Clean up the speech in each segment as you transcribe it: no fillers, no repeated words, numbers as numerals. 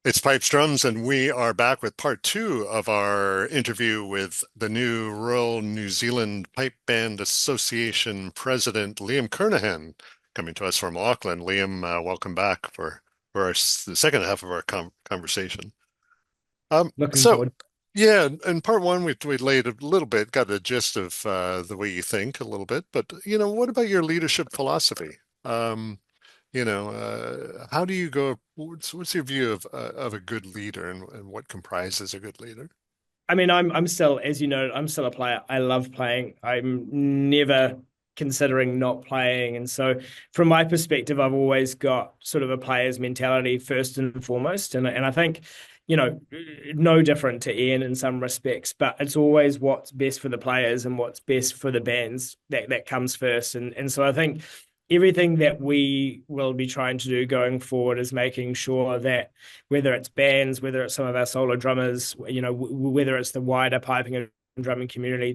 It's Pipes Drums, and we are back with part two of our interview with the new Royal New Zealand Pipe Band Association President, Liam Kernaghan, coming to us from Auckland. Liam, welcome back for the second half of our conversation. Um, Looking so, forward. yeah, in part one, we laid a little bit, got a gist of the way you think a little bit, but, what about your leadership philosophy? Um, how do you go? What's your view of a good leader and what comprises a good leader? I mean, I'm still, as you know, I'm still a player. I love playing. I'm never considering not playing. And so from my perspective, I've always got sort of a player's mentality first and foremost. And I think, you know, no different to Ian in some respects, but it's always what's best for the players and what's best for the bands that comes first. And so I think everything that we will be trying to do going forward is making sure that whether it's bands, whether it's some of our solo drummers, whether it's the wider piping and drumming community,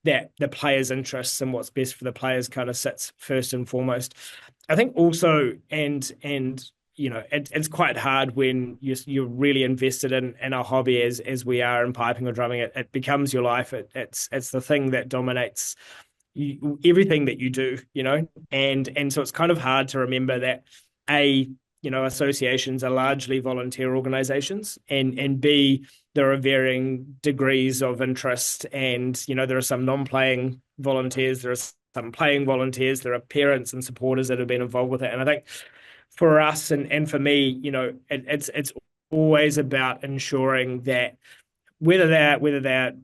that the players' interests and what's best for the players kind of sits first and foremost. I think also, and it's quite hard when you're really invested in a hobby as we are in piping or drumming. It becomes your life. It's the thing that dominates everything that you do, and so it's kind of hard to remember that a associations are largely volunteer organizations, and b there are varying degrees of interest, and there are some non-playing volunteers, there are some playing volunteers, there are parents and supporters that have been involved with it. And I think for us and for me, it's always about ensuring that whether they're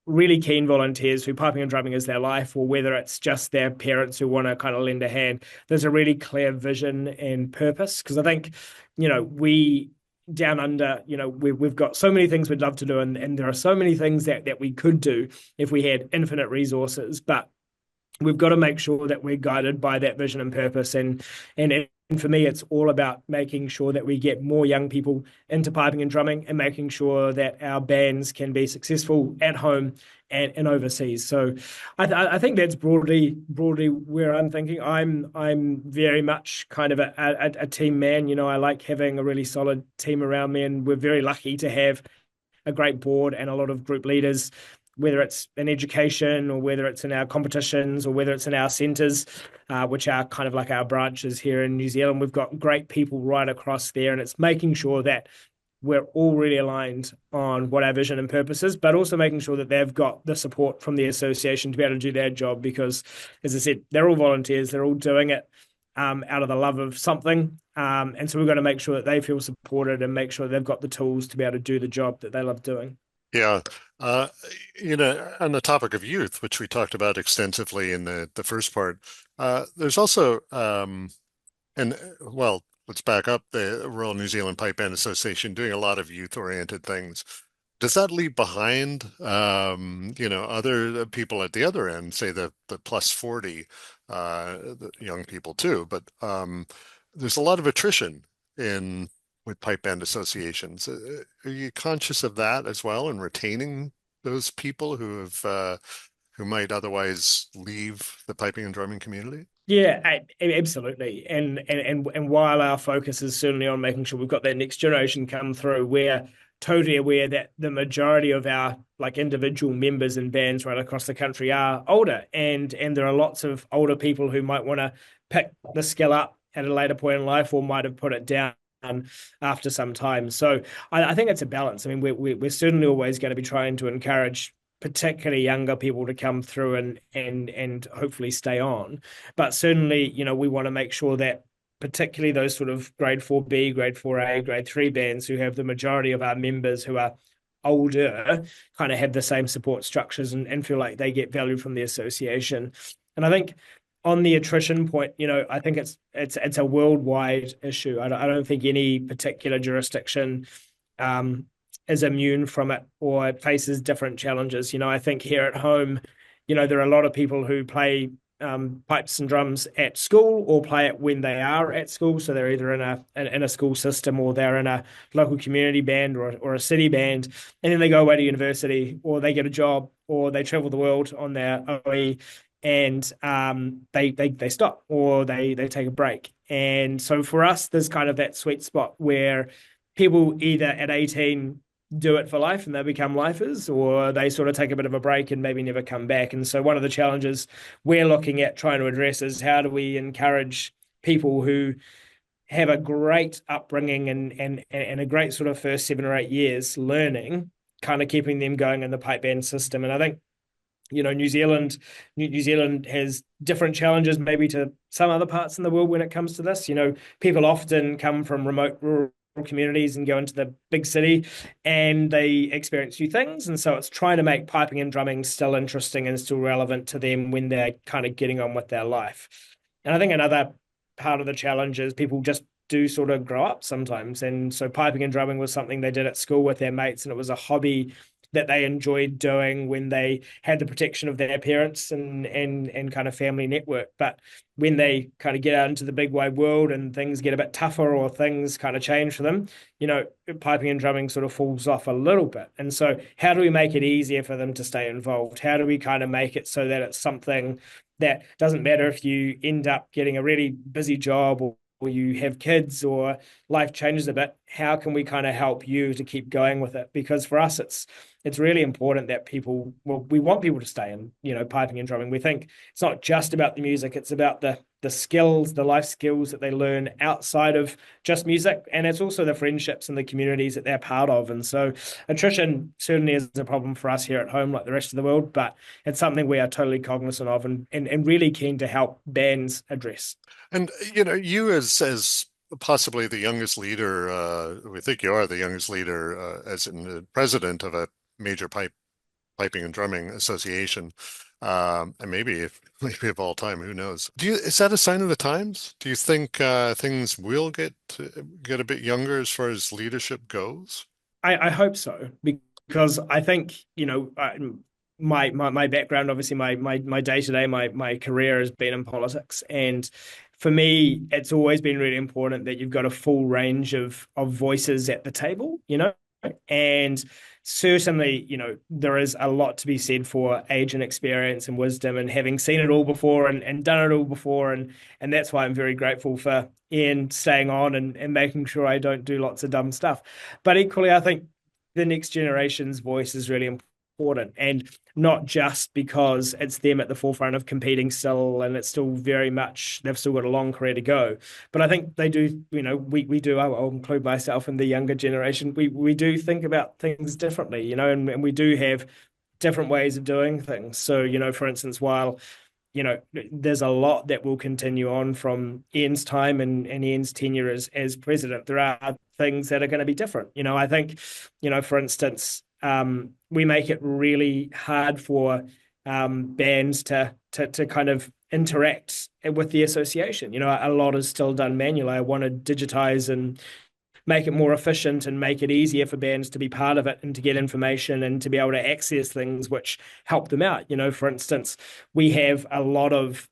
really keen volunteers who piping and drumming is their life, or whether it's just their parents who want to kind of lend a hand, there's a really clear vision and purpose. Because I think, we down under, we've got so many things we'd love to do, and there are so many things that we could do if we had infinite resources, but we've got to make sure that we're guided by that vision and purpose. And for me, it's all about making sure that we get more young people into piping and drumming, and making sure that our bands can be successful at home and overseas. So I think that's broadly where I'm thinking. I'm very much kind of a team man. I like having a really solid team around me, and we're very lucky to have a great board and a lot of group leaders, whether it's in education or whether it's in our competitions or whether it's in our centres, which are kind of like our branches here in New Zealand. We've got great people right across there, and it's making sure that we're all really aligned on what our vision and purpose is, but also making sure that they've got the support from the association to be able to do their job. Because, as I said, they're all volunteers, they're all doing it out of the love of something. And so we've got to make sure that they feel supported and make sure they've got the tools to be able to do the job that they love doing. Yeah. Uh, on the topic of youth, which we talked about extensively in the first part, there's also, well, let's back up, the Royal New Zealand Pipe Band Association doing a lot of youth-oriented things. Does that leave behind, other people at the other end, say the plus 40, the young people too, but there's a lot of attrition in with pipe band associations. Are you conscious of that as well and retaining those people who might otherwise leave the piping and drumming community? Yeah, absolutely. And while our focus is certainly on making sure we've got that next generation come through, we're totally aware that the majority of our like individual members and bands right across the country are older, and there are lots of older people who might want to pick the skill up at a later point in life, or might have put it down after some time. So I think it's a balance. I mean, we're certainly always going to be trying to encourage particularly younger people to come through and hopefully stay on. But certainly, we want to make sure that particularly those sort of grade 4B, grade 4A, grade 3 bands who have the majority of our members who are older kind of have the same support structures, and feel like they get value from the association. And I think on the attrition point, I think it's a worldwide issue. I don't think any particular jurisdiction is immune from it or faces different challenges. I think here at home, there are a lot of people who play pipes and drums at school, or play it when they are at school. So they're either in a school system, or they're in a local community band, or a city band, and then they go away to university, or they get a job, or they travel the world on their OE, and they stop, or they take a break. And so for us, there's kind of that sweet spot where people either at 18 do it for life and they become lifers, or they sort of take a bit of a break and maybe never come back. And so one of the challenges we're looking at trying to address is how do we encourage people who have a great upbringing and a great sort of first 7 or 8 years learning, kind of keeping them going in the pipe band system. And I think, New Zealand has different challenges maybe to some other parts in the world when it comes to this. People often come from remote rural communities and go into the big city and they experience new things. And so it's trying to make piping and drumming still interesting and still relevant to them when they're kind of getting on with their life. And I think another part of the challenge is people just do sort of grow up sometimes. And so piping and drumming was something they did at school with their mates, and it was a hobby that they enjoyed doing when they had the protection of their parents and kind of family network. But when they kind of get out into the big wide world and things get a bit tougher or things kind of change for them, piping and drumming sort of falls off a little bit. And so how do we make it easier for them to stay involved? How do we kind of make it so that it's something that doesn't matter if you end up getting a really busy job, or you have kids, or life changes a bit, how can we kind of help you to keep going with it? Because for us, it's really important that we want people to stay in, piping and drumming. We think it's not just about the music, it's about the skills, the life skills that they learn outside of just music. And it's also the friendships and the communities that they're part of. And so attrition certainly is a problem for us here at home, like the rest of the world, but it's something we are totally cognizant of and really keen to help bands address. And you as possibly the youngest leader, we think you are the youngest leader, as in the president of a major piping and drumming association, and maybe of all time, who knows? Is that a sign of the times? Do you think things will get a bit younger as far as leadership goes? I hope so, because I think, my background, obviously my day to day, my career has been in politics. And for me, it's always been really important that you've got a full range of voices at the table, and certainly, there is a lot to be said for age and experience and wisdom and having seen it all before and done it all before. And that's why I'm very grateful for Ian staying on and making sure I don't do lots of dumb stuff. But equally, I think the next generation's voice is really important, and not just because it's them at the forefront of competing still, and it's still very much, they've still got a long career to go. But I think they do, we do, I'll include myself in the younger generation, we do think about things differently, and we do have different ways of doing things. So, for instance, while there's a lot that will continue on from Ian's time and Ian's tenure as president, there are things that are going to be different. I think, for instance, we make it really hard for bands to kind of interact with the association. A lot is still done manually. I want to digitize and make it more efficient and make it easier for bands to be part of it and to get information and to be able to access things which help them out. For instance, we have a lot of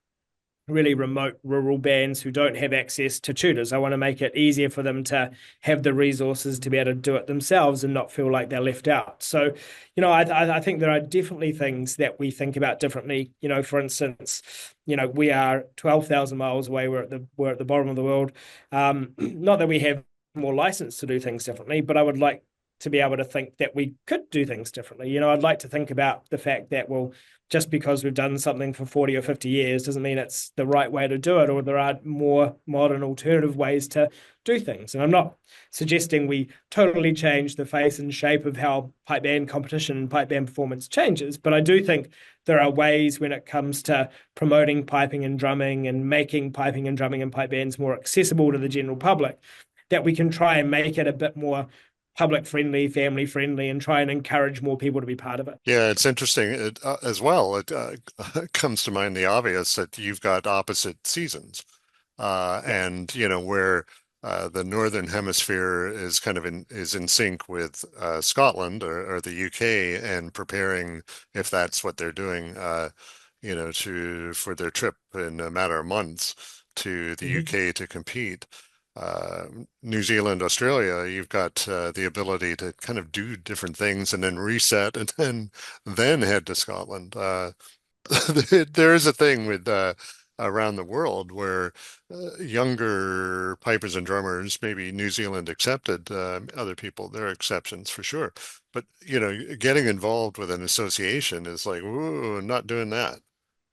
really remote rural bands who don't have access to tutors. I want to make it easier for them to have the resources to be able to do it themselves and not feel like they're left out. So, I think there are definitely things that we think about differently. For instance, we are 12,000 miles away. We're at the bottom of the world. Not that we have more license to do things differently, but I would like to be able to think that we could do things differently. I'd like to think about the fact that, well, just because we've done something for 40 or 50 years doesn't mean it's the right way to do it, or there are more modern alternative ways to do things. And I'm not suggesting we totally change the face and shape of how pipe band competition and pipe band performance changes, but I do think there are ways when it comes to promoting piping and drumming and making piping and drumming and pipe bands more accessible to the general public, that we can try and make it a bit more public friendly, family friendly, and try and encourage more people to be part of it. Yeah, it's interesting as well. It comes to mind the obvious that you've got opposite seasons, Yeah. and where the northern hemisphere is in sync with Scotland or the UK and preparing, if that's what they're doing, to for their trip in a matter of months to the Mm-hmm. UK to compete. New Zealand, Australia, you've got the ability to kind of do different things and then reset and then head to Scotland. There is a thing with around the world where younger pipers and drummers, maybe New Zealand accepted, other people, there are exceptions for sure. But, getting involved with an association is like, ooh, not doing that.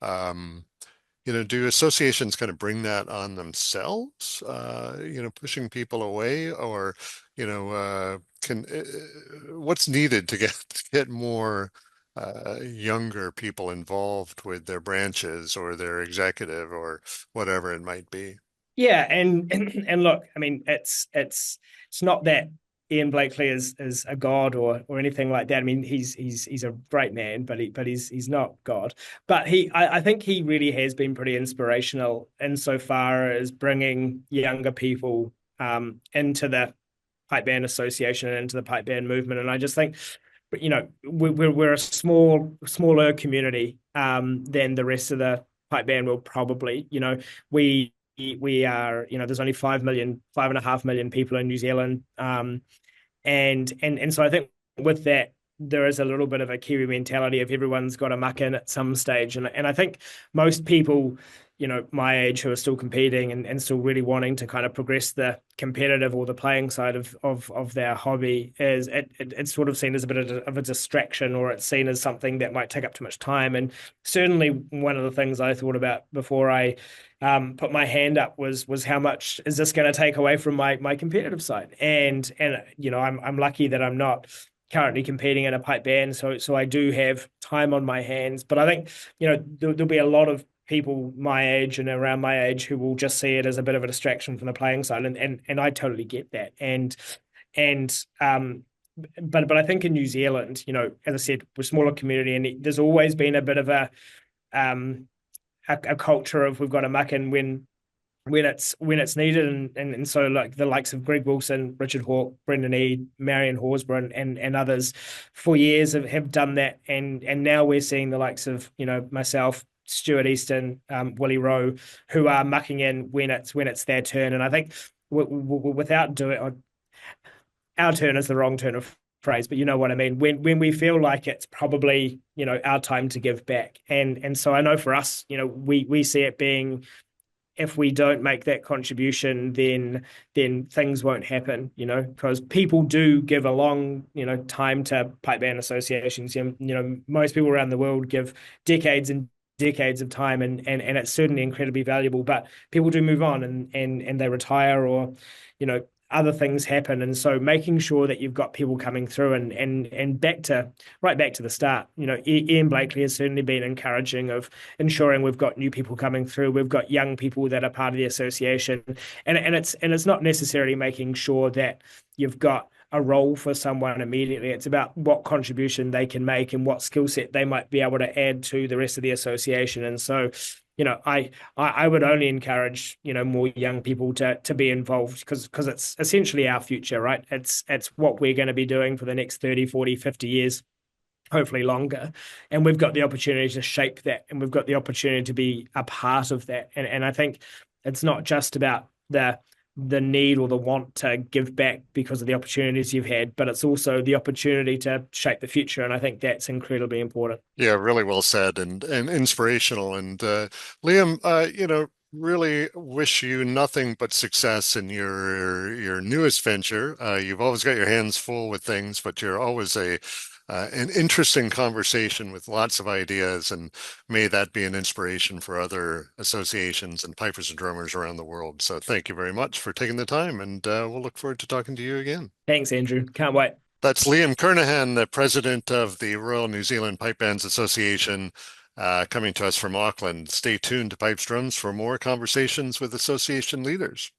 Um, do associations kind of bring that on themselves, pushing people away, or, what's needed to get more younger people involved with their branches or their executive or whatever it might be? Yeah, and look, I mean, it's not that Ian Blakely is a god or anything like that. I mean, he's a great man, but he's not God. But I think he really has been pretty inspirational insofar as bringing younger people into the pipe band association and into the pipe band movement. And I just think, we're a smaller community than the rest of the pipe band will probably. We we are, there's only 5 million, 5.5 million people in New Zealand. And so I think with that, there is a little bit of a Kiwi mentality of everyone's got a muck in at some stage. And I think most people, my age who are still competing and still really wanting to kind of progress the competitive or the playing side of their hobby is it's sort of seen as a bit of a distraction, or it's seen as something that might take up too much time. And certainly one of the things I thought about before I put my hand up was how much is this going to take away from my competitive side? And I'm lucky that I'm not currently competing in a pipe band, so I do have time on my hands. But I think there'll be a lot of people my age and around my age who will just see it as a bit of a distraction from the playing side, and I totally get that. And but I think in New Zealand, as I said, we're a smaller community, and there's always been a bit of um, a culture of we've got to muck in when it's needed, and so like the likes of Greg Wilson, Richard Hawke, Brendan Eade, Marion Horsburgh, and others for years have done that, and now we're seeing the likes of myself, Stuart Easton, Willie Rowe, who are mucking in when it's their turn. And I think without doing our turn is the wrong turn of phrase, but you know what I mean. When we feel like it's probably our time to give back, and so I know for us, we see it being, if we don't make that contribution, then things won't happen, because people do give a long, time to pipe band associations. Most people around the world give decades and decades of time, and it's certainly incredibly valuable. But people do move on, and they retire, or other things happen. And so making sure that you've got people coming through, and right back to the start, Ian Blakely has certainly been encouraging of ensuring we've got new people coming through. We've got young people that are part of the association, and it's not necessarily making sure that you've got a role for someone immediately. It's about what contribution they can make and what skill set they might be able to add to the rest of the association. And so, I would only encourage more young people to be involved, because it's essentially our future, right? It's what we're going to be doing for the next 30, 40, 50 years, hopefully longer. And we've got the opportunity to shape that, and we've got the opportunity to be a part of that. And I think it's not just about the need or the want to give back because of the opportunities you've had, but it's also the opportunity to shape the future. And I think that's incredibly important. Yeah, really well said, and inspirational. And Liam, really wish you nothing but success in your newest venture. You've always got your hands full with things, but you're always an interesting conversation with lots of ideas, and may that be an inspiration for other associations and pipers and drummers around the world. So thank you very much for taking the time, and we'll look forward to talking to you again. Thanks, Andrew. Can't wait. That's Liam Kernaghan, the president of the Royal New Zealand Pipe Bands Association, coming to us from Auckland. Stay tuned to Pipes Drums for more conversations with association leaders.